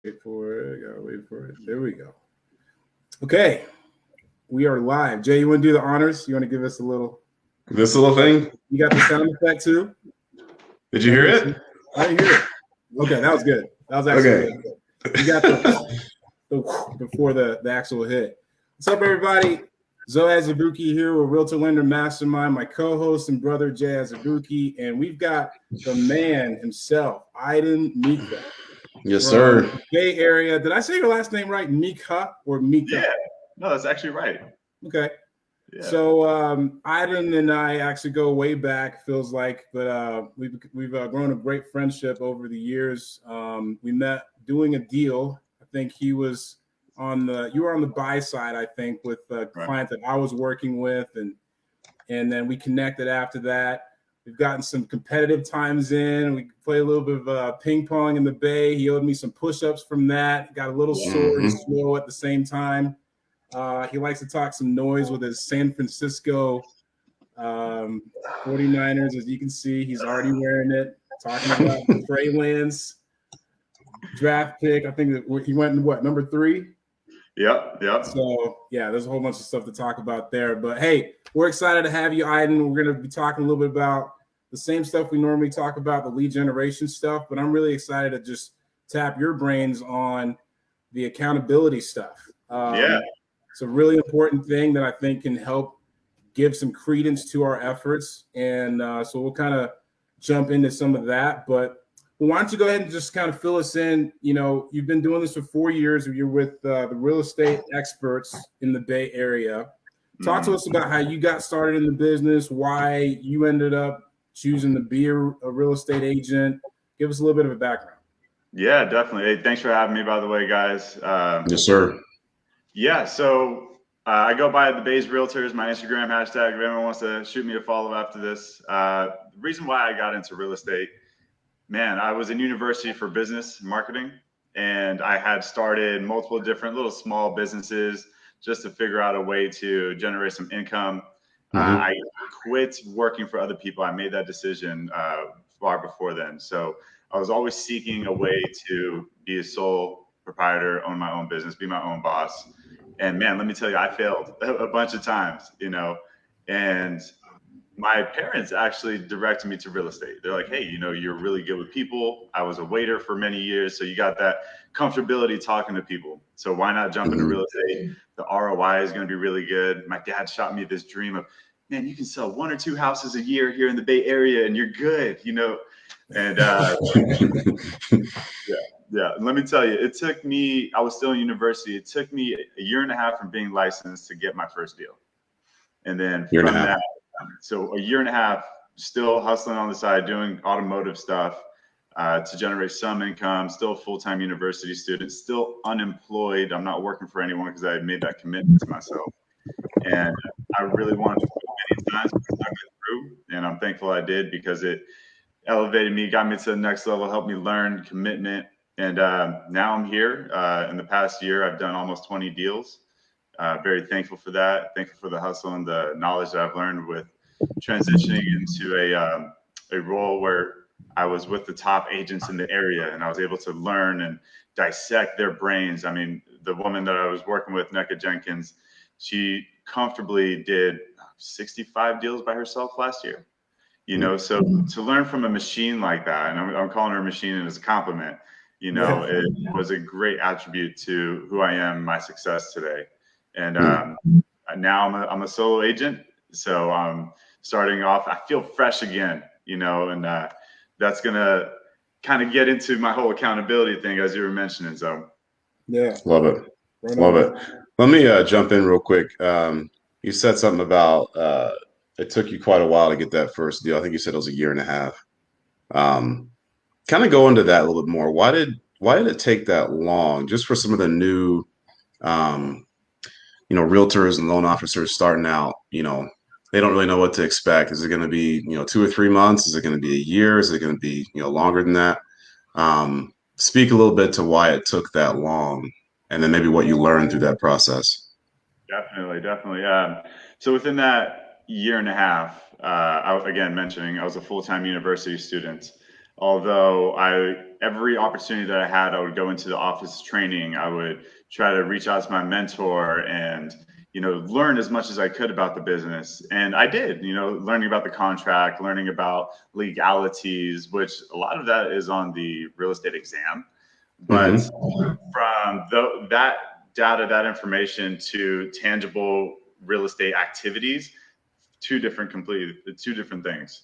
Wait for it. Gotta wait for it. There we go. Okay, we are live. Jay, you want to do the honors? You want to give us a little? This little thing? You got the sound effect too? Did you hear it? I didn't hear it. Okay, that was good. That was actually Okay. really good. You got the before the actual hit. What's up, everybody? Zoe Azubuki here with Realtor Lender Mastermind, my co-host and brother Jay Azubuki, and we've got the man himself, Aiden Mikha. Yes, sir. Bay Area. Did I say your last name right? Mikha or Mika? Yeah, no, that's actually right. Okay. Yeah. So Aiden and I actually go way back, feels like, but we've grown a great friendship over the years. We met doing a deal. I think you were on the buy side, I think, with a client that I was working with, and then we connected after that. We've gotten some competitive times in. We played a little bit of ping pong in the Bay. He owed me some push-ups from that. Got a little sore and slow at the same time. He likes to talk some noise with his San Francisco 49ers. As you can see, he's already wearing it, talking about Trey Lance draft pick. I think that he went in number 3? Yep. So, yeah, there's a whole bunch of stuff to talk about there. But, hey, we're excited to have you, Aiden. We're going to be talking a little bit about the same stuff we normally talk about, the lead generation stuff. But I'm really excited to just tap your brains on the accountability stuff. It's a really important thing that I think can help give some credence to our efforts. And so we'll kind of jump into some of that. But why don't you go ahead and just kind of fill us in? You know, you've been doing this for 4 years. You're with the real estate experts in the Bay Area. Talk to us about how you got started in the business, why you ended up choosing to be a real estate agent. Give us a little bit of a background. Yeah, definitely. Hey, thanks for having me, by the way, guys. Yes, sir. Yeah, so I go by the Bay's Realtors, my Instagram hashtag. If anyone wants to shoot me a follow after this. The reason why I got into real estate, man, I was in university for business marketing, and I had started multiple different little small businesses just to figure out a way to generate some income. I quit working for other people. I made that decision far before then. So I was always seeking a way to be a sole proprietor, own my own business, be my own boss. And man, let me tell you, I failed a bunch of times, and my parents actually directed me to real estate. They're like, hey, you're really good with people. I was a waiter for many years, so you got that comfortability talking to people. So why not jump into real estate? The ROI is going to be really good. My dad shot me this dream of, man, you can sell 1 or 2 houses a year here in the Bay Area and you're good, And yeah. Let me tell you, it took me, I was still in university. It took me a year and a half from being licensed to get my first deal. And then from that, so a year and a half, still hustling on the side, doing automotive stuff to generate some income, still a full-time university student, still unemployed. I'm not working for anyone because I had made that commitment to myself. And I really wanted to quit many times, but I went through, and I'm thankful I did because it elevated me, got me to the next level, helped me learn commitment. And now I'm here. In the past year, I've done almost 20 deals. Very thankful for that. Thankful for the hustle and the knowledge that I've learned with transitioning into a role where I was with the top agents in the area, and I was able to learn and dissect their brains. I mean, the woman that I was working with, Necca Jenkins, she comfortably did 65 deals by herself last year. So to learn from a machine like that, and I'm calling her a machine as a compliment, it was a great attribute to who I am, my success today. And now I'm a solo agent. So I'm starting off, I feel fresh again, and that's going to kind of get into my whole accountability thing, as you were mentioning. So yeah, love it. Love it. Let me jump in real quick. You said something about it took you quite a while to get that first deal. I think you said it was a year and a half. Kind of go into that a little bit more. Why did it take that long? Just for some of the new, realtors and loan officers starting out, they don't really know what to expect. Is it going to be, 2 or 3 months? Is it going to be a year? Is it going to be, longer than that? Speak a little bit to why it took that long, and then maybe what you learned through that process. Definitely. So within that year and a half, I was a full-time university student. Although I every opportunity that I had, I would go into the office training. I would try to reach out to my mentor and, learn as much as I could about the business. And I did, learning about the contract, learning about legalities, which a lot of that is on the real estate exam. But from that data, that information to tangible real estate activities, two different things.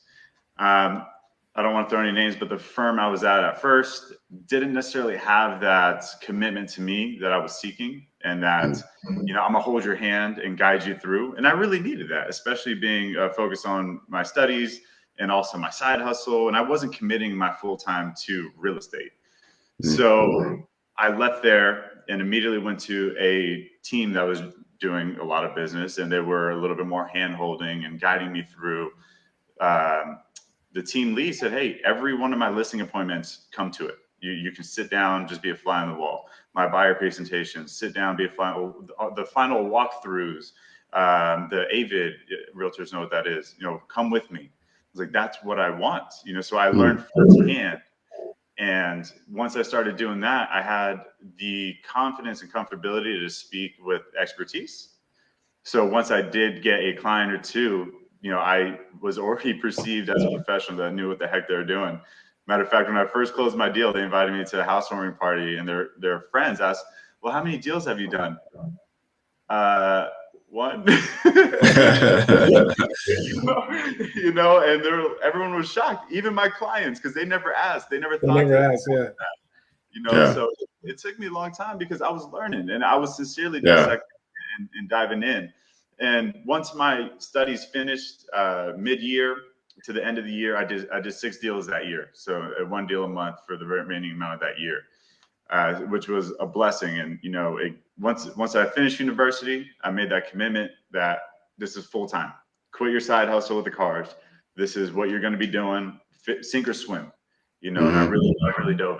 I don't want to throw any names, but the firm I was at first didn't necessarily have that commitment to me that I was seeking, and that, I'm gonna hold your hand and guide you through. And I really needed that, especially being focused on my studies and also my side hustle. And I wasn't committing my full time to real estate. So I left there and immediately went to a team that was doing a lot of business, and they were a little bit more hand holding and guiding me through. The team lead said, hey, every one of my listing appointments, come to it. You can sit down, just be a fly on the wall. My buyer presentations, sit down, be a fly. The final walkthroughs, the AVID, realtors know what that is. Come with me. I was like, that's what I want. So I learned firsthand. And once I started doing that, I had the confidence and comfortability to speak with expertise. So once I did get a client or two, I was already perceived as a professional that knew what the heck they were doing. Matter of fact, when I first closed my deal, they invited me to a housewarming party, and their friends asked, well, how many deals have you done? One. And everyone was shocked, even my clients, because they never asked. They never thought. So it took me a long time because I was learning, and I was sincerely dissecting and diving in. And once my studies finished, mid-year to the end of the year, I did 6 deals that year. So 1 deal a month for the remaining amount of that year, which was a blessing. And once I finished university, I made that commitment that this is full time. Quit your side hustle with the cars. This is what you're going to be doing, sink or swim. And I really dove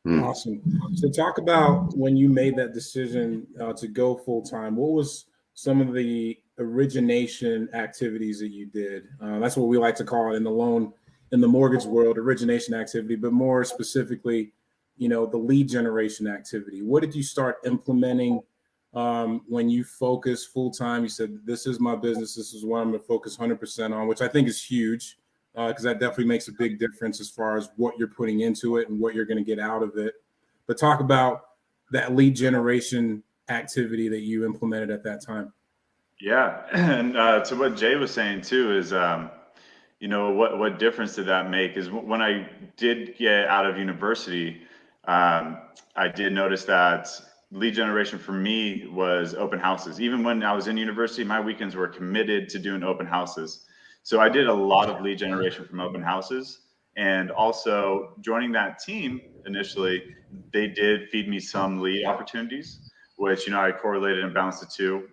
in. Awesome. So talk about when you made that decision to go full time. What was some of the origination activities that you did? That's what we like to call it in the mortgage world, origination activity, but more specifically, the lead generation activity. What did you start implementing when you focus full time? You said, this is my business. This is what I'm going to focus 100% on, which I think is huge, because that definitely makes a big difference as far as what you're putting into it and what you're going to get out of it. But talk about that lead generation activity that you implemented at that time. Yeah. And to what Jay was saying too is, what difference did that make is when I did get out of university, I did notice that lead generation for me was open houses. Even when I was in university, my weekends were committed to doing open houses. So I did a lot of lead generation from open houses, and also joining that team initially, they did feed me some lead opportunities, which, I correlated and balanced the two.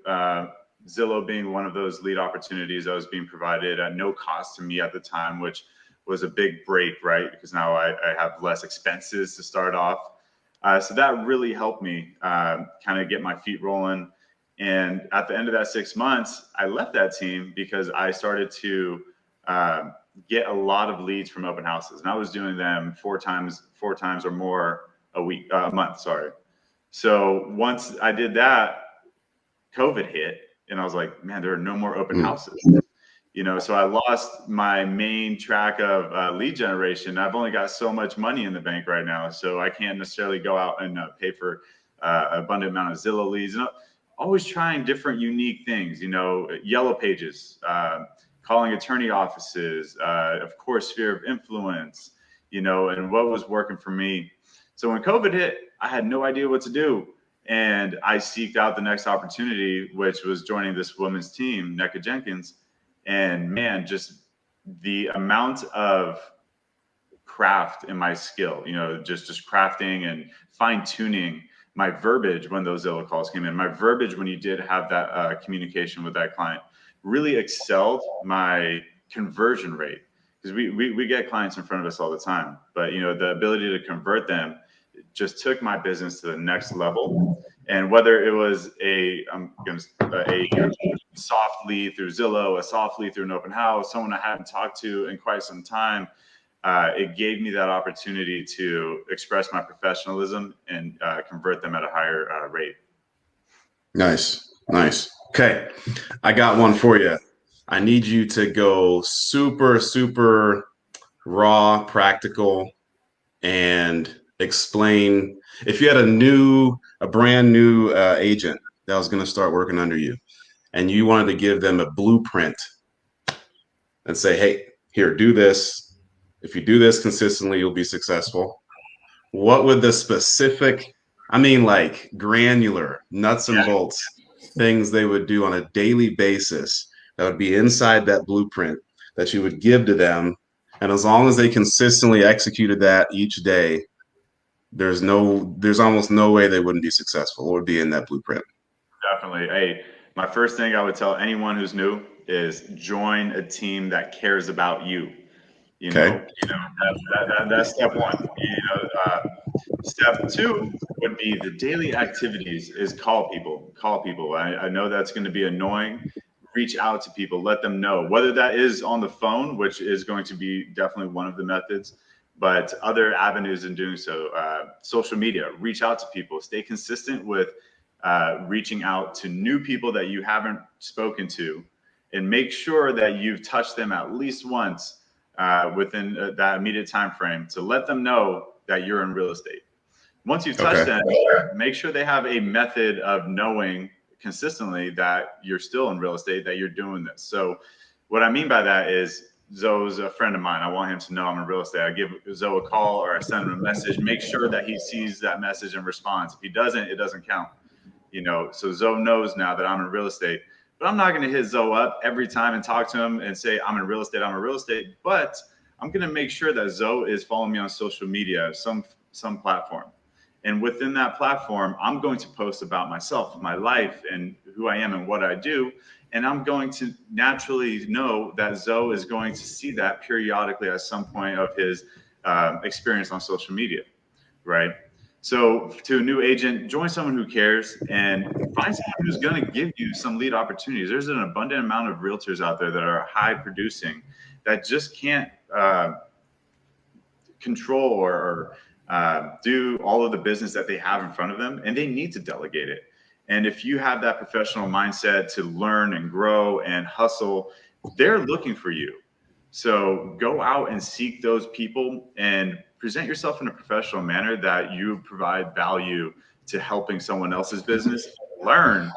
Zillow being one of those lead opportunities that was being provided at no cost to me at the time, which was a big break, right? Because now I have less expenses to start off. So that really helped me kind of get my feet rolling. And at the end of that 6 months, I left that team because I started to get a lot of leads from open houses, and I was doing them four times or more a month. Sorry. So once I did that, COVID hit, and I was like, man, there are no more open houses. So I lost my main track of lead generation. I've only got so much money in the bank right now, so I can't necessarily go out and pay for an abundant amount of Zillow leads. Always trying different unique things, yellow pages, calling attorney offices, of course, sphere of influence, and what was working for me. So when COVID hit, I had no idea what to do. And I seeked out the next opportunity, which was joining this women's team, NECA Jenkins. And man, just the amount of craft in my skill, just crafting and fine tuning my verbiage when those Zillow calls came in, my verbiage when you did have that communication with that client really excelled my conversion rate. Because we get clients in front of us all the time, but the ability to convert them just took my business to the next level. And whether it was a soft lead through Zillow, a soft lead through an open house, someone I hadn't talked to in quite some time, it gave me that opportunity to express my professionalism and convert them at a higher rate. Nice. Okay, I got one for you. I need you to go super, super raw, practical, and explain if you had a brand new agent that was going to start working under you, and you wanted to give them a blueprint and say, hey, here, do this. If you do this consistently, you'll be successful. What would the specific, like granular nuts and bolts things they would do on a daily basis that would be inside that blueprint that you would give to them? And as long as they consistently executed that each day, there's almost no way they wouldn't be successful or be in that blueprint. Definitely. Hey, my first thing I would tell anyone who's new is join a team that cares about you. That's step one. Step two would be the daily activities is call people. I know that's going to be annoying. Reach out to people, let them know, whether that is on the phone, which is going to be definitely one of the methods, but other avenues in doing so. Social media, reach out to people, stay consistent with reaching out to new people that you haven't spoken to, and make sure that you've touched them at least once within that immediate time frame to let them know that you're in real estate. Once you've touched them, make sure they have a method of knowing consistently that you're still in real estate, that you're doing this. So what I mean by that is Zoe's a friend of mine. I want him to know I'm in real estate. I give Zoe a call or I send him a message, make sure that he sees that message and responds. If he doesn't, it doesn't count. So Zoe knows now that I'm in real estate, but I'm not going to hit Zoe up every time and talk to him and say, I'm in real estate, but I'm going to make sure that Zoe is following me on social media, some platform. And within that platform, I'm going to post about myself, my life, and who I am and what I do. And I'm going to naturally know that Zoe is going to see that periodically at some point of his experience on social media, right? So to a new agent, join someone who cares and find someone who's going to give you some lead opportunities. There's an abundant amount of realtors out there that are high producing that just can't control or do all of the business that they have in front of them, and they need to delegate it. And if you have that professional mindset to learn and grow and hustle, they're looking for you. So go out and seek those people and present yourself in a professional manner that you provide value to helping someone else's business, learn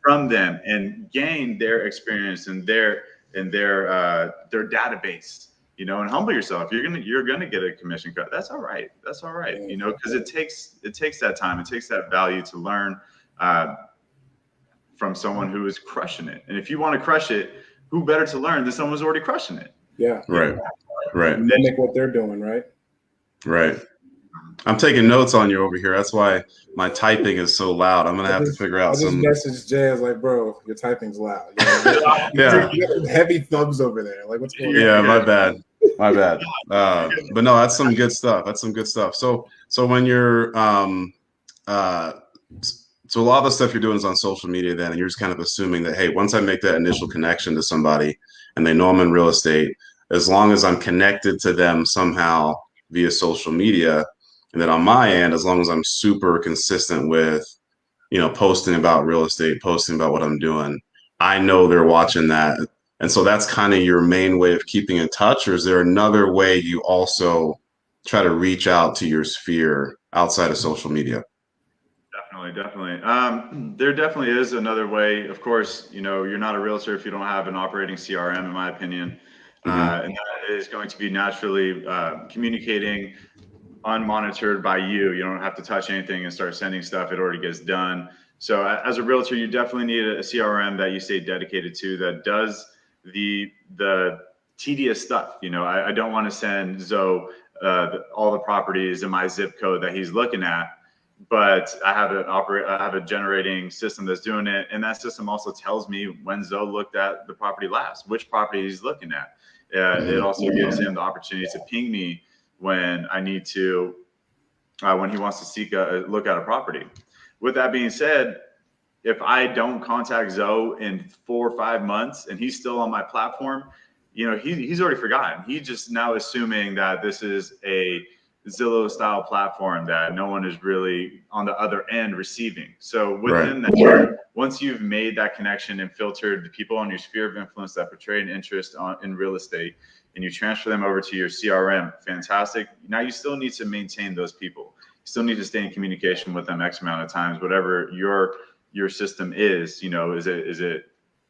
from them and gain their experience and their database, and humble yourself. You're gonna get a commission cut. That's all right. Because it takes that time. It takes that value to learn from someone who is crushing it. And if you want to crush it, who better to learn than someone who's already crushing it? Yeah. Right. Mimic what they're doing, right? Right. I'm taking notes on you over here. That's why my typing is so loud. I'm gonna have to figure out some. I just messaged Jay. I was like, "Bro, your typing's loud." Yeah. Heavy thumbs over there. Like, what's going on? Yeah, my bad. But no, that's some good stuff. So when you're so a lot of the stuff you're doing is on social media then, and you're just kind of assuming that, hey, once I make that initial connection to somebody and they know I'm in real estate, as long as I'm connected to them somehow via social media, and then on my end, as long as I'm super consistent with, posting about real estate, posting about what I'm doing, I know they're watching that. And so that's kind of your main way of keeping in touch, or is there another way you also try to reach out to your sphere outside of social media? Definitely. There definitely is another way. Of course, you're not a realtor if you don't have an operating CRM, in my opinion. And that is going to be naturally communicating unmonitored by you. You don't have to touch anything and start sending stuff. It already gets done. So as a realtor, you definitely need a CRM that you stay dedicated to that does the tedious stuff. I don't want to send Zoe all the properties in my zip code that he's looking at, but I have a generating system that's doing it, and that system also tells me when Zoe looked at the property last, which property he's looking at. It also gives him the opportunity to ping me when I need to, when he wants to seek a look at a property. With that being said, if I don't contact Zoe in 4 or 5 months and he's still on my platform, he's already forgotten. He's just now assuming that this is a Zillow style platform that no one is really on the other end receiving. So within that, once you've made that connection and filtered the people on your sphere of influence that portray an interest in real estate, and you transfer them over to your CRM, fantastic. Now you still need to maintain those people. You still need to stay in communication with them X amount of times, whatever your system is. Is it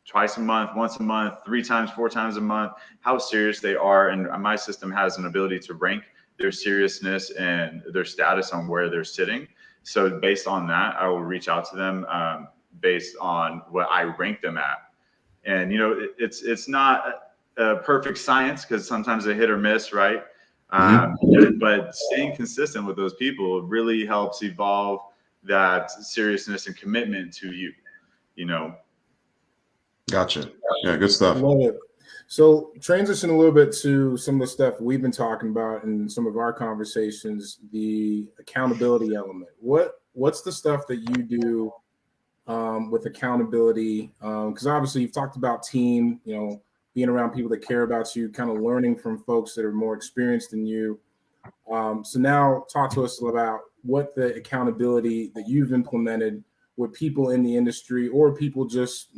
twice a month, once a month, 3 times, 4 times a month, how serious they are. And my system has an ability to rank their seriousness and their status on where they're sitting. So based on that, I will reach out to them based on what I rank them at. And, it's not a perfect science because sometimes they hit or miss, right? But staying consistent with those people really helps evolve that seriousness and commitment to you. Gotcha. Yeah, good stuff. Love it. So transition a little bit to some of the stuff we've been talking about in some of our conversations, the accountability element. What's the stuff that you do with accountability? Because obviously you've talked about team, being around people that care about you, kind of learning from folks that are more experienced than you. So now talk to us about what the accountability that you've implemented with people in the industry or people just,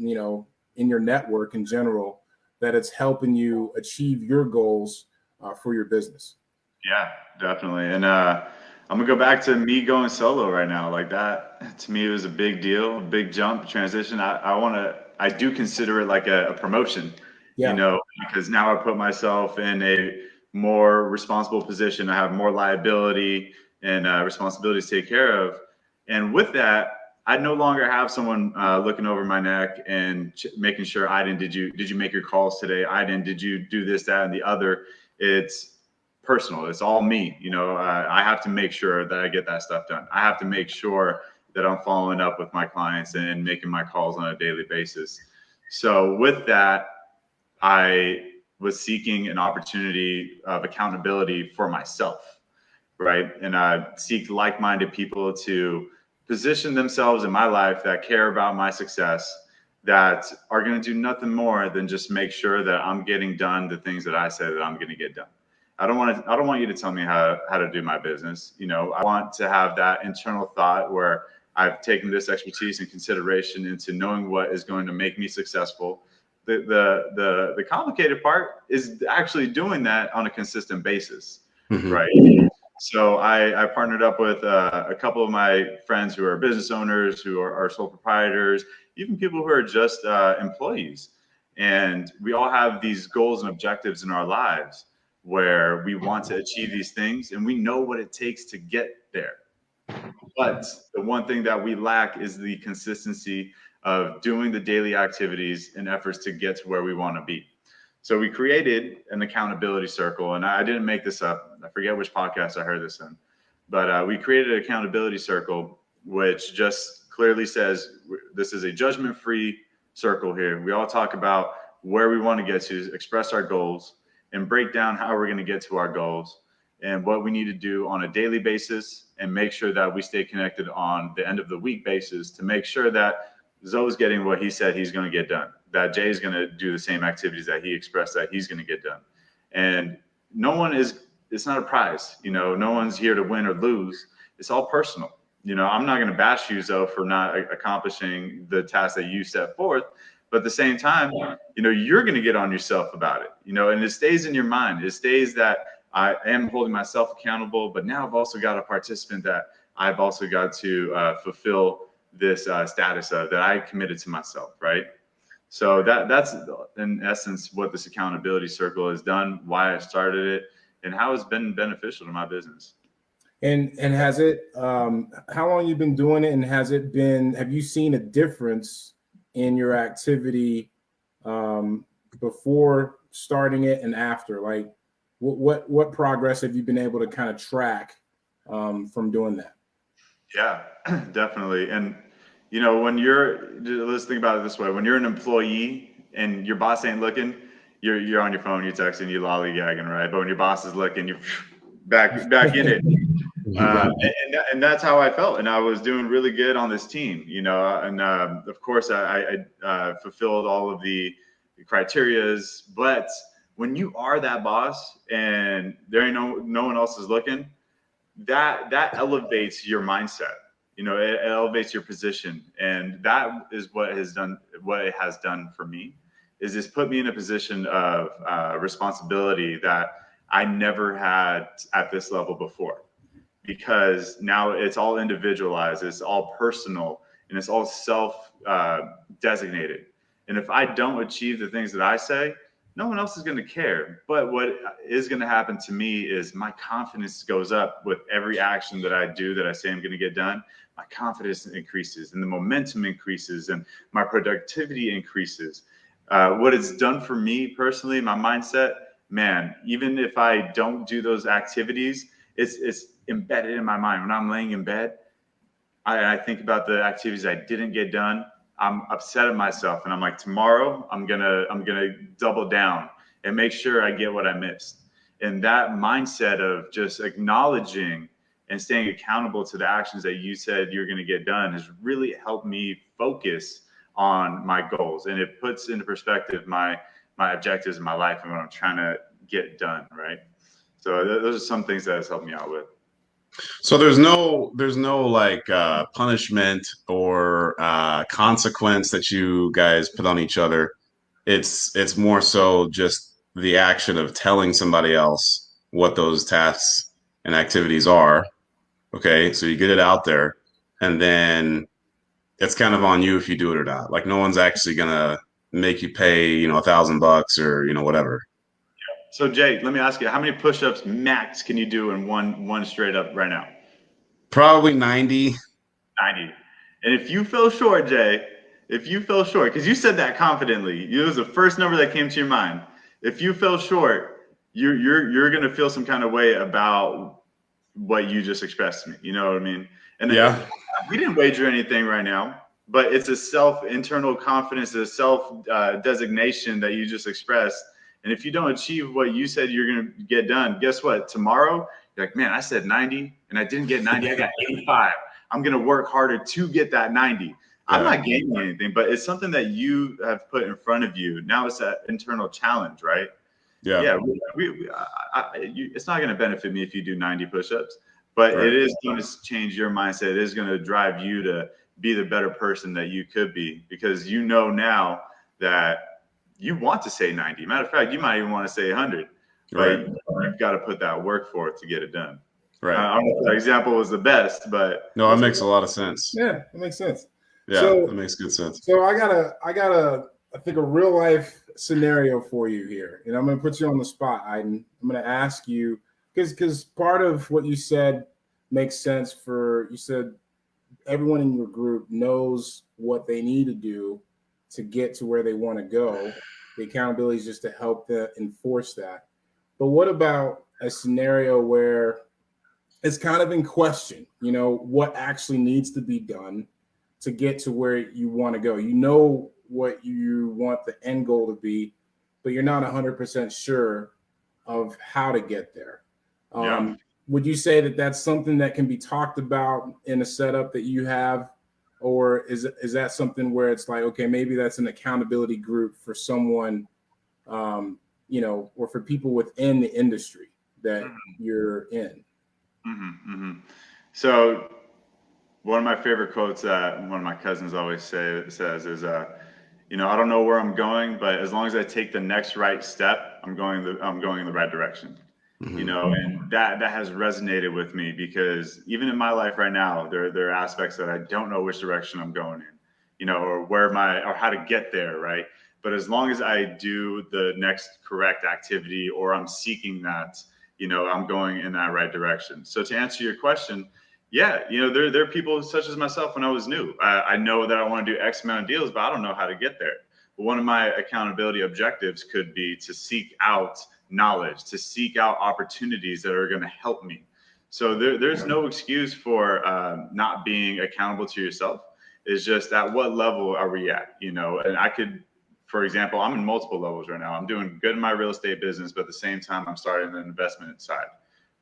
in your network in general, that it's helping you achieve your goals for your business. Yeah, definitely. And I'm gonna go back to me going solo right now. Like that, to me, it was a big deal, a big jump, transition. I do consider it like a promotion, because now I put myself in a more responsible position. I have more liability and responsibilities to take care of. And with that, I no longer have someone looking over my neck and making sure, Aiden, did you make your calls today? Aiden, did you do this, that, and the other? It's personal. It's all me. I have to make sure that I get that stuff done. I have to make sure that I'm following up with my clients and making my calls on a daily basis. So with that, I was seeking an opportunity of accountability for myself, right? And I seek like-minded people to position themselves in my life that care about my success, that are going to do nothing more than just make sure that I'm getting done the things that I said that I'm going to get done. I don't want you to tell me how to do my business. I want to have that internal thought where I've taken this expertise and consideration into knowing what is going to make me successful. The complicated part is actually doing that on a consistent basis, right? So I partnered up with a couple of my friends who are business owners, who are sole proprietors, even people who are just employees. And we all have these goals and objectives in our lives where we want to achieve these things and we know what it takes to get there. But the one thing that we lack is the consistency of doing the daily activities and efforts to get to where we want to be. So we created an accountability circle, and I didn't make this up. I forget which podcast I heard this in, but we created an accountability circle, which just clearly says this is a judgment-free circle here. We all talk about where we want to get to, express our goals, and break down how we're going to get to our goals and what we need to do on a daily basis, and make sure that we stay connected on the end of the week basis to make sure that Zoe's getting what he said he's going to get done, that Jay's going to do the same activities that he expressed that he's going to get done. And it's not a prize, no one's here to win or lose. It's all personal. I'm not going to bash you, Zoe, for not accomplishing the task that you set forth. But at the same time, you're going to get on yourself about it, and it stays in your mind. It stays that I am holding myself accountable, but now I've also got a participant that I've also got to fulfill this status of that I committed to myself, right? So that's in essence what this accountability circle has done, why I started it, and how it's been beneficial to my business. And has it, how long you've been doing it, and have you seen a difference in your activity before starting it and after? Like what progress have you been able to kind of track from doing that? Yeah, definitely. And let's think about it this way: when you're an employee and your boss ain't looking, you're on your phone, you're texting, you're lollygagging, right? But when your boss is looking, you're back in it. And that's how I felt. And I was doing really good on this team, and of course I fulfilled all of the criterias, but when you are that boss and there ain't no one else is looking, that elevates your mindset. You know, it elevates your position, and that is what it has done for me. Is it's put me in a position of responsibility that I never had at this level before, because now it's all individualized, it's all personal, and it's all self designated. And if I don't achieve the things that I say, no one else is going to care. But what is going to happen to me is my confidence goes up with every action that I do that I say I'm going to get done. My confidence increases and the momentum increases and my productivity increases. What it's done for me personally, my mindset, man, even if I don't do those activities, it's embedded in my mind. When I'm laying in bed, I think about the activities I didn't get done. I'm upset at myself, and I'm like, tomorrow I'm gonna double down and make sure I get what I missed. And that mindset of just acknowledging and staying accountable to the actions that you said you're going to get done has really helped me focus on my goals, and it puts into perspective my objectives in my life and what I'm trying to get done. Right. So those are some things that has helped me out with. So there's no like punishment or consequence that you guys put on each other. It's more so just the action of telling somebody else what those tasks and activities are. Okay, so you get it out there, and then it's kind of on you if you do it or not. Like no one's actually gonna make you pay, you know, $1,000 or, you know, whatever. So Jay, let me ask you, how many push-ups max can you do in one straight up right now? Probably 90. 90. And if you fell short, Jay, if you fell short, because you said that confidently, it was the first number that came to your mind. If you fell short, you're gonna feel some kind of way about what you just expressed to me. You know what I mean? And Yeah. we didn't wager anything right now, but it's a internal confidence, a self designation that you just expressed. And if you don't achieve what you said you're gonna get done, guess what? Tomorrow, you're like, man, I said 90 and I didn't get 90. I got 85. I'm going to work harder to get that 90. I'm not gaining anything, but it's something that you have put in front of you. Now it's that internal challenge, right? Yeah. It's not going to benefit me if you do 90 push-ups, but it is going to change your mindset. It is going to drive you to be the better person that you could be, because you know now that you want to say 90. Matter of fact, you might even want to say 100, but you've got to put that work for it to get it done. Right. I don't know if that example was the best, but no, it makes a lot of sense. Yeah, it makes sense. Yeah, so, that makes good sense. So I think a real life scenario for you here, and I'm going to put you on the spot, Aiden. I'm going to ask you because part of what you said makes sense. You said everyone in your group knows what they need to do to get to where they want to go. The accountability is just to help them enforce that. But what about a scenario where it's kind of in question, you know, what actually needs to be done to get to where you want to go? You know what you want the end goal to be, but you're not 100% sure of how to get there. Would you say that that's something that can be talked about in a setup that you have? Or is that something where it's like, okay, maybe that's an accountability group for someone, you know, or for people within the industry that you're in? So one of my favorite quotes that one of my cousins always says is, you know, I don't know where I'm going, but as long as I take the next right step, I'm going in the right direction. You know, and that has resonated with me, because even in my life right now, there are aspects that I don't know which direction I'm going in, you know, or how to get there, right? But as long as I do the next correct activity, or I'm seeking that, you know, I'm going in that right direction. So to answer your question, yeah, you know, there are people such as myself. When I was new, I know that I want to do X amount of deals, but I don't know how to get there. But one of my accountability objectives could be to seek out knowledge, to seek out opportunities that are going to help me. So there's no excuse for not being accountable to yourself. It's just at what level are we at, you know? And I could, for example, I'm in multiple levels right now. I'm doing good in my real estate business, but at the same time, I'm starting the investment side,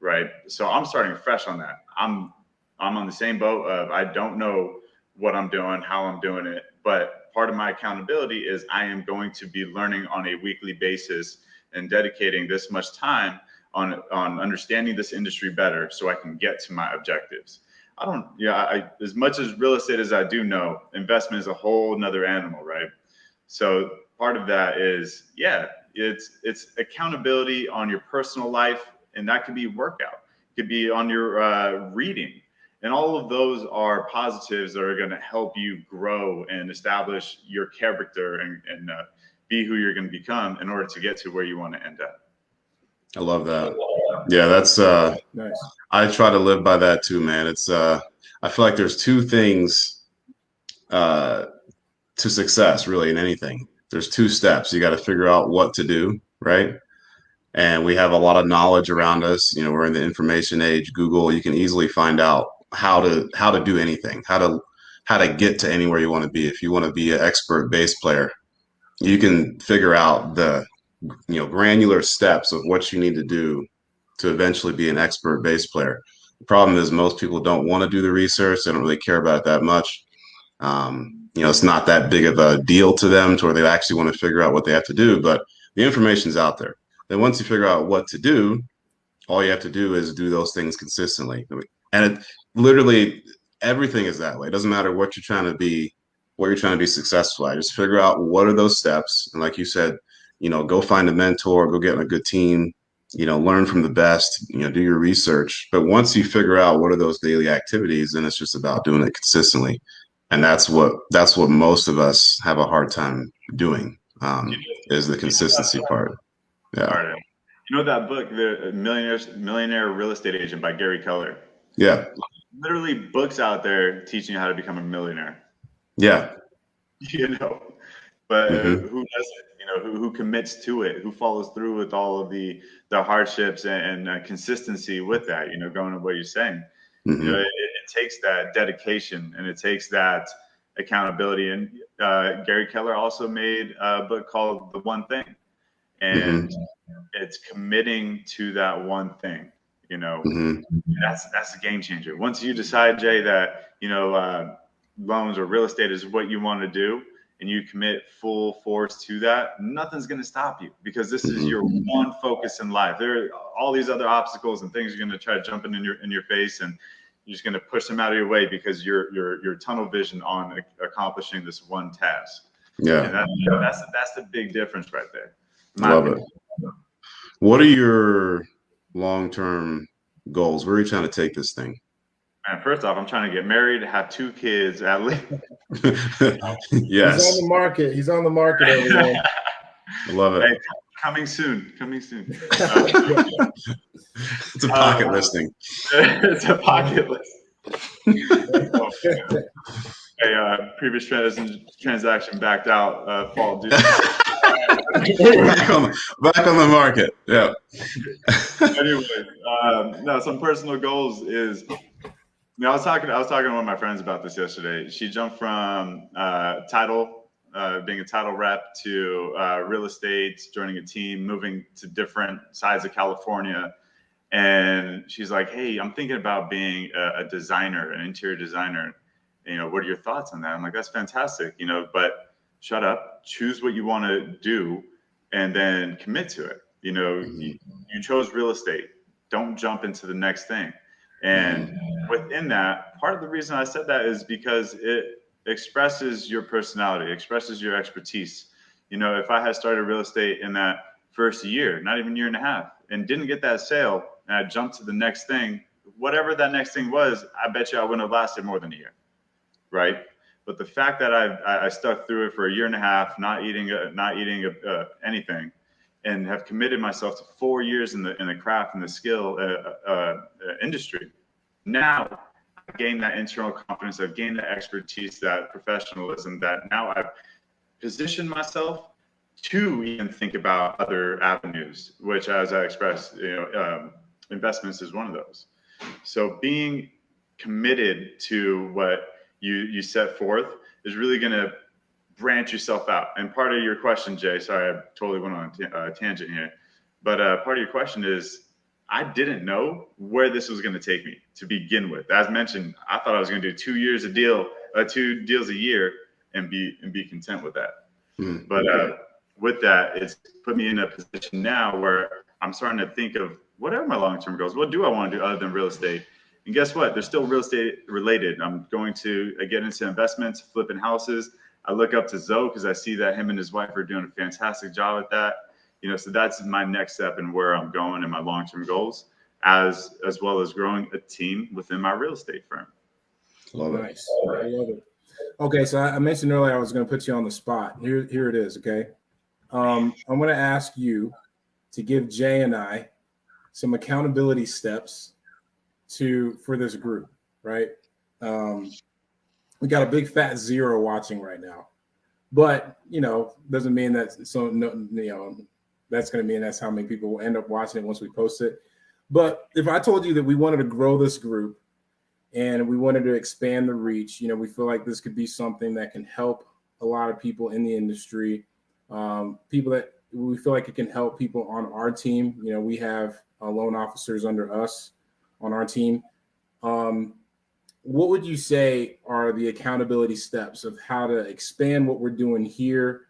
right? So I'm starting fresh on that. I'm on the same boat of, I don't know what I'm doing, how I'm doing it, but part of my accountability is I am going to be learning on a weekly basis and dedicating this much time on understanding this industry better so I can get to my objectives. As much as real estate as I do know, investment is a whole nother animal, right? So part of that is, it's accountability on your personal life, and that could be workout, it could be on your reading. And all of those are positives that are going to help you grow and establish your character and be who you're going to become in order to get to where you want to end up. I love that. Yeah, that's Nice. I try to live by that too, man. It's I feel like there's two things to success really in anything. There's two steps. You got to figure out what to do, right? And we have a lot of knowledge around us. We're in the information age. Google, you can easily find out how to do anything, how to get to anywhere you want to be. If you want to be an expert bass player, you can figure out the granular steps of what you need to do to eventually be an expert bass player. The problem is most people don't want to do the research. They don't really care about it that much. It's not that big of a deal to them to where they actually want to figure out what they have to do, but the information's out there. Then once you figure out what to do, all you have to do is do those things consistently. And literally everything is that way. It doesn't matter what you're trying to be successful at. Just figure out what are those steps. And like you said, go find a mentor, go get in a good team, learn from the best, do your research. But once you figure out what are those daily activities, then it's just about doing it consistently. And that's what most of us have a hard time doing, is the consistency part. Yeah. All right. You know that book, The Millionaire Real Estate Agent by Gary Keller? Yeah. Literally books out there teaching you how to become a millionaire. Yeah. But who does it? Who commits to it? Who follows through with all of the hardships and consistency with that? Going to what you're saying. It takes that dedication and it takes that accountability. And Gary Keller also made a book called The One Thing, and it's committing to that one thing. That's a game changer. Once you decide, Jay, that loans or real estate is what you want to do, and you commit full force to that, nothing's going to stop you, because this is your one focus in life. There are all these other obstacles and things are going to try to jump in your face, and you're just going to push them out of your way because you're tunnel vision on accomplishing this one task. Yeah, and that's the big difference right there. Love it. What are your long-term goals? Where are you trying to take this thing? And first off, I'm trying to get married, have 2 kids at least. Yes. He's on the market. He's on the market, everyone. I love it. Hey, coming soon. It's a pocket listing. It's a pocket list. Previous transaction backed out, fall due. back on the market. Yeah. Anyway, some personal goals is, I was talking to one of my friends about this yesterday. She jumped from title, being a title rep, to real estate, joining a team, moving to different sides of California. And she's like, hey, I'm thinking about being a designer, an interior designer. What are your thoughts on that? I'm like, that's fantastic, but shut up, choose what you want to do, and then commit to it. You chose real estate. Don't jump into the next thing. And within that, part of the reason I said that is because it expresses your personality, expresses your expertise. If I had started real estate in that first year, not even year and a half, and didn't get that sale, and I jumped to the next thing, whatever that next thing was, I bet you I wouldn't have lasted more than a year, right? But the fact that I stuck through it for a year and a half, not eating anything, and have committed myself to 4 years in the craft and the skill industry. Now I've gained that internal confidence. I've gained that expertise, that professionalism, that now I've positioned myself to even think about other avenues, which, as I expressed, investments is one of those. So being committed to what you set forth is really going to branch yourself out. And part of your question, Jay, sorry, I totally went on a tangent here, but part of your question is, I didn't know where this was going to take me to begin with. As mentioned, I thought I was going to do 2 years 2 deals a year and be content with that. But with that, it's put me in a position now where I'm starting to think of what are my long-term goals? What do I want to do other than real estate? And guess what? They're still real estate related. I'm going to get into investments, flipping houses. I look up to Zoe because I see that him and his wife are doing a fantastic job at that. You know, so that's my next step and where I'm going and my long-term goals, as well as growing a team within my real estate firm. Love it. Nice. I love it. Okay, so I mentioned earlier I was going to put you on the spot. Here it is. Okay, I'm going to ask you to give Jay and I some accountability steps for this group. Right? We got a big fat 0 watching right now, but doesn't mean that that's going to mean that's how many people will end up watching it once we post it. But if I told you that we wanted to grow this group and we wanted to expand the reach, we feel like this could be something that can help a lot of people in the industry, people that we feel like it can help people on our team. We have loan officers under us on our team. What would you say are the accountability steps of how to expand what we're doing here?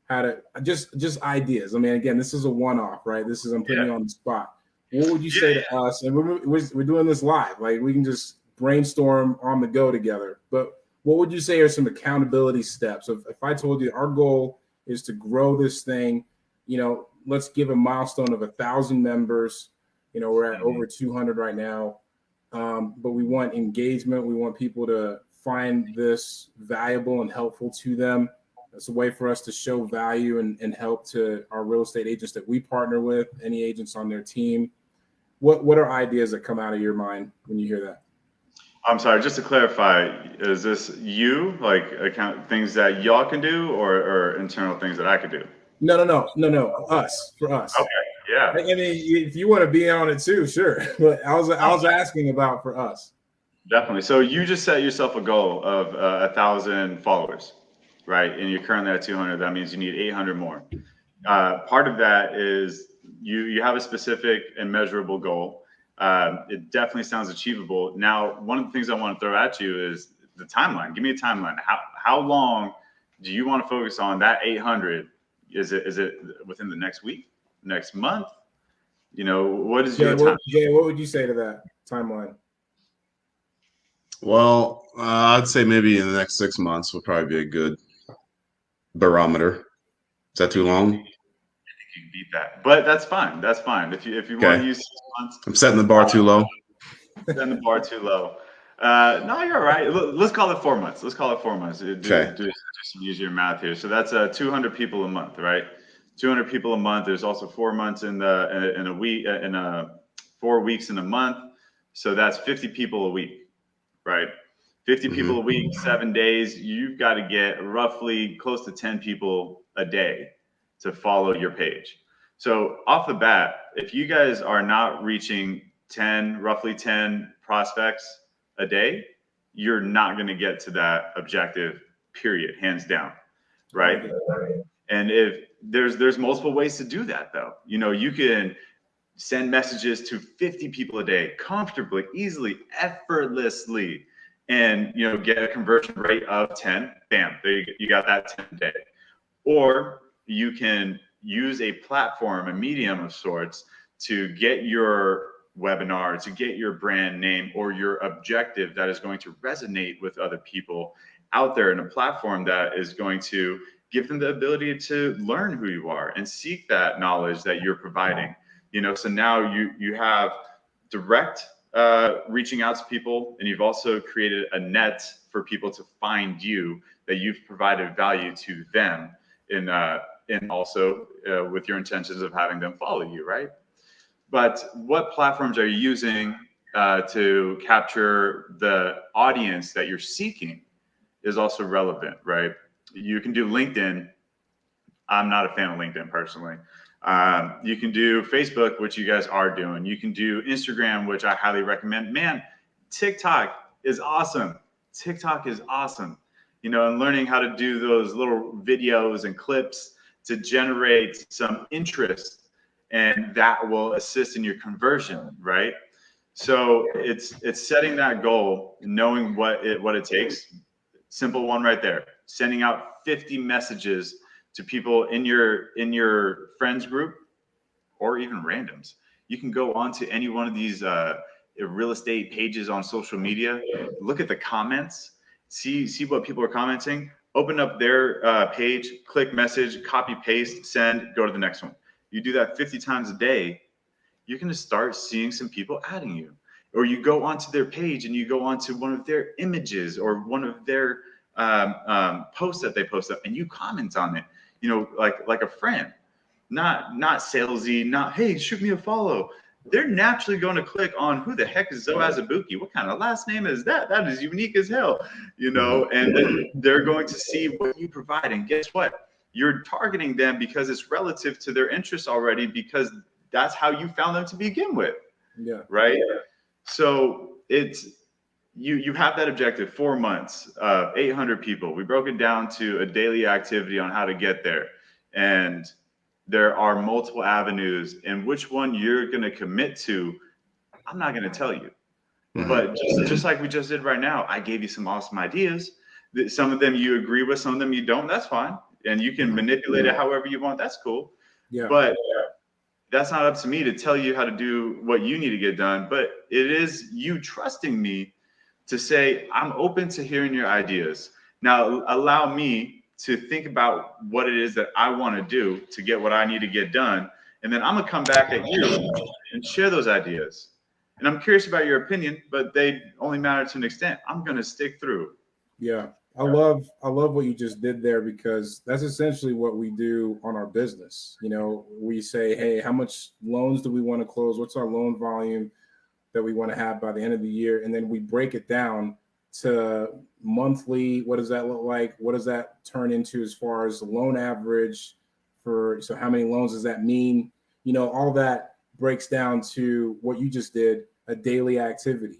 How to just ideas. I mean, again, this is a one-off, right? I'm putting you on the spot. What would you say to us? And we're doing this live. Like, we can just brainstorm on the go together. But what would you say are some accountability steps? If I told you our goal is to grow this thing, let's give a milestone of 1,000 members. We're at over 200 right now. But we want engagement. We want people to find this valuable and helpful to them. It's a way for us to show value and help to our real estate agents that we partner with, any agents on their team. What are ideas that come out of your mind when you hear that? I'm sorry, just to clarify, is this like account things that y'all can do or internal things that I could do? No, for us. Okay, yeah. I mean, if you want to be on it too, sure. But I was asking about for us. Definitely. So you just set yourself a goal of 1,000 followers, right? And you're currently at 200. That means you need 800 more. Part of that is you have a specific and measurable goal. It definitely sounds achievable. Now, one of the things I want to throw at you is the timeline. Give me a timeline. How long do you want to focus on that 800? Is it within the next week, next month? What is your time? Jay, what would you say to that timeline? Well, I'd say maybe in the next 6 months will probably be a good barometer. Is that too long? I think you can beat that, but that's fine. That's fine. If you want to use 6 months, I'm setting the bar too low. Setting the bar too low. No, you're all right. Let's call it 4 months. Do some easier math here. So that's 200 people a month, right? 200 people a month. There's also 4 months in a week, 4 weeks in a month. So that's 50 people a week. Right? 50 people a week, 7 days. You've got to get roughly close to 10 people a day to follow your page. So off the bat, if you guys are not reaching roughly 10 prospects a day, you're not going to get to that objective, period, hands down. Right? And if there's multiple ways to do that though. You can send messages to 50 people a day comfortably, easily, effortlessly, and get a conversion rate of 10. Bam, there you got that 10 a day. Or you can use a platform, a medium of sorts, to get your webinar, to get your brand name or your objective that is going to resonate with other people out there in a platform that is going to give them the ability to learn who you are and seek that knowledge that you're providing. So now you have direct reaching out to people, and you've also created a net for people to find you, that you've provided value to them, and also with your intentions of having them follow you, right? But what platforms are you using to capture the audience that you're seeking is also relevant, right? You can do LinkedIn. I'm not a fan of LinkedIn personally. You can do Facebook, which you guys are doing. You can do Instagram, which I highly recommend. Man, TikTok is awesome. And learning how to do those little videos and clips to generate some interest, and that will assist in your conversion, right? So it's setting that goal, knowing what it takes. Simple one right there. Sending out 50 messages to people in your friends group or even randoms. You can go onto any one of these real estate pages on social media, look at the comments, see what people are commenting, open up their page, click message, copy, paste, send, go to the next one. You do that 50 times a day, you're going to start seeing some people adding you. Or you go onto their page and you go onto one of their images or one of their posts that they post up and you comment on it, like a friend, not salesy, not, hey, shoot me a follow. They're naturally going to click on who the heck is Zoe Azabuki? What kind of last name is that? That is unique as hell, and then they're going to see what you provide. And guess what? You're targeting them because it's relative to their interests already, because that's how you found them to begin with. Yeah. Right. So it's, you have that objective, 4 months, 800 people. We broke it down to a daily activity on how to get there. And there are multiple avenues, and which one you're going to commit to, I'm not going to tell you. But just like we just did right now, I gave you some awesome ideas. Some of them you agree with, some of them you don't. That's fine. And you can manipulate it however you want. That's cool. Yeah. But that's not up to me to tell you how to do what you need to get done. But it is you trusting me to say, I'm open to hearing your ideas. Now, allow me to think about what it is that I want to do to get what I need to get done. And then I'm going to come back at you and share those ideas. And I'm curious about your opinion, but they only matter to an extent. I'm going to stick through. Yeah. I love what you just did there, because that's essentially what we do on our business. We say, hey, how much loans do we want to close? What's our loan volume that we want to have by the end of the year? And then we break it down to monthly. What does that look like? What does that turn into as far as the loan average so how many loans does that mean? All that breaks down to what you just did, a daily activity.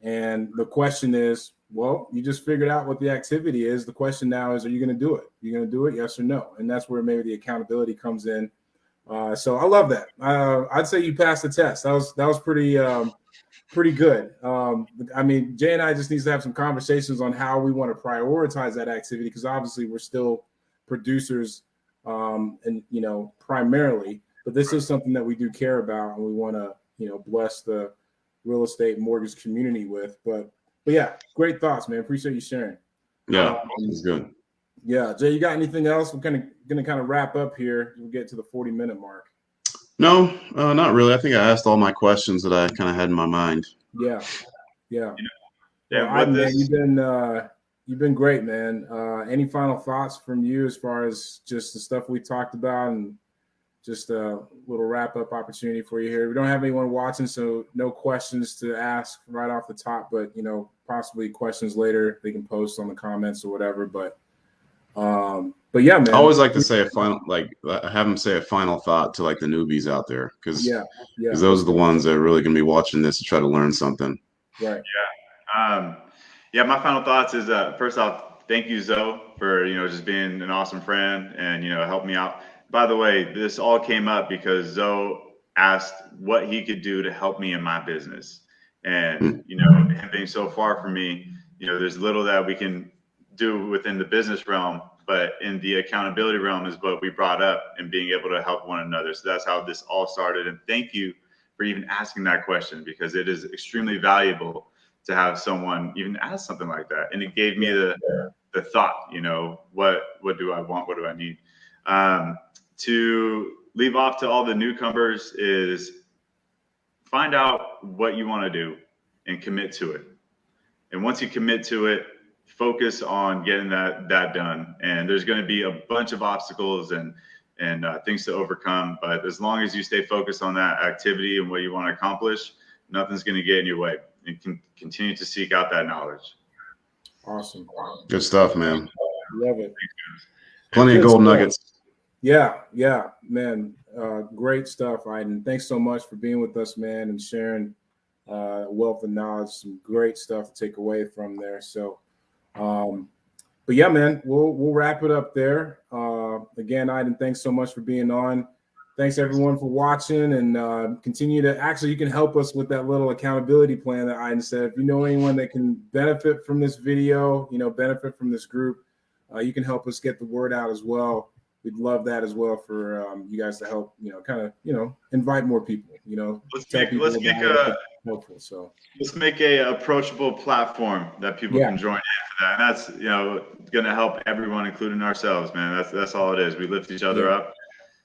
And the question is, well, you just figured out what the activity is. The question now is, are you going to do it? You're going to do it, yes or no? And that's where maybe the accountability comes in. So I love that. I'd say you passed the test. That was pretty good. I mean, Jay and I just need to have some conversations on how we want to prioritize that activity, because obviously we're still producers, and primarily, but this is something that we do care about, and we want to bless the real estate mortgage community with. But yeah, great thoughts, man. Appreciate you sharing. Yeah, it's good. Yeah, Jay, you got anything else? We're going to wrap up here. We'll get to the 40-minute mark. No, not really. I think I asked all my questions that I kind of had in my mind. Yeah. Yeah. Well, man, you've been great, man. Any final thoughts from you as far as just the stuff we talked about, and just a little wrap-up opportunity for you here? We don't have anyone watching, so no questions to ask right off the top, but possibly questions later they can post on the comments or whatever. But yeah, man. I always like to say have them say a final thought to the newbies out there, because those are the ones that are really going to be watching this to try to learn something. Right. Yeah. My final thoughts is, first off, thank you, Zoe, for just being an awesome friend and help me out. By the way, this all came up because Zoe asked what he could do to help me in my business, and him being so far from me, there's little that we can do within the business realm, but in the accountability realm is what we brought up, and being able to help one another. So that's how this all started. And thank you for even asking that question, because it is extremely valuable to have someone even ask something like that. And it gave me the thought, what do I want? What do I need? To leave off to all the newcomers is find out what you want to do and commit to it. And once you commit to it, focus on getting that done. And there's going to be a bunch of obstacles and things to overcome. But as long as you stay focused on that activity and what you want to accomplish, nothing's going to get in your way. And can continue to seek out that knowledge. Awesome. Good stuff, man. Love it. Plenty of gold nuggets. Yeah, man. Great stuff, Aiden. Thanks so much for being with us, man, and sharing wealth of knowledge. Some great stuff to take away from there. So, but yeah, man, we'll wrap it up there. Again, Aiden, thanks so much for being on. Thanks everyone for watching, and continue to, actually, you can help us with that little accountability plan that Aiden said. If you know anyone that can benefit from this video, benefit from this group, you can help us get the word out as well. we'd love that as well for you guys to help, kind of, invite more people, let's make helpful. So let's make a approachable platform that people can join in for that. And that's, going to help everyone, including ourselves, man. That's all it is. We lift each other up.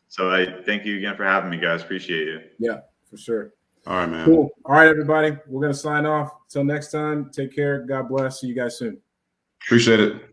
So I thank you again for having me, guys. Appreciate you. Yeah, for sure. All right, man. Cool. All right, everybody. We're going to sign off. Till next time. Take care. God bless. See you guys soon. Appreciate it.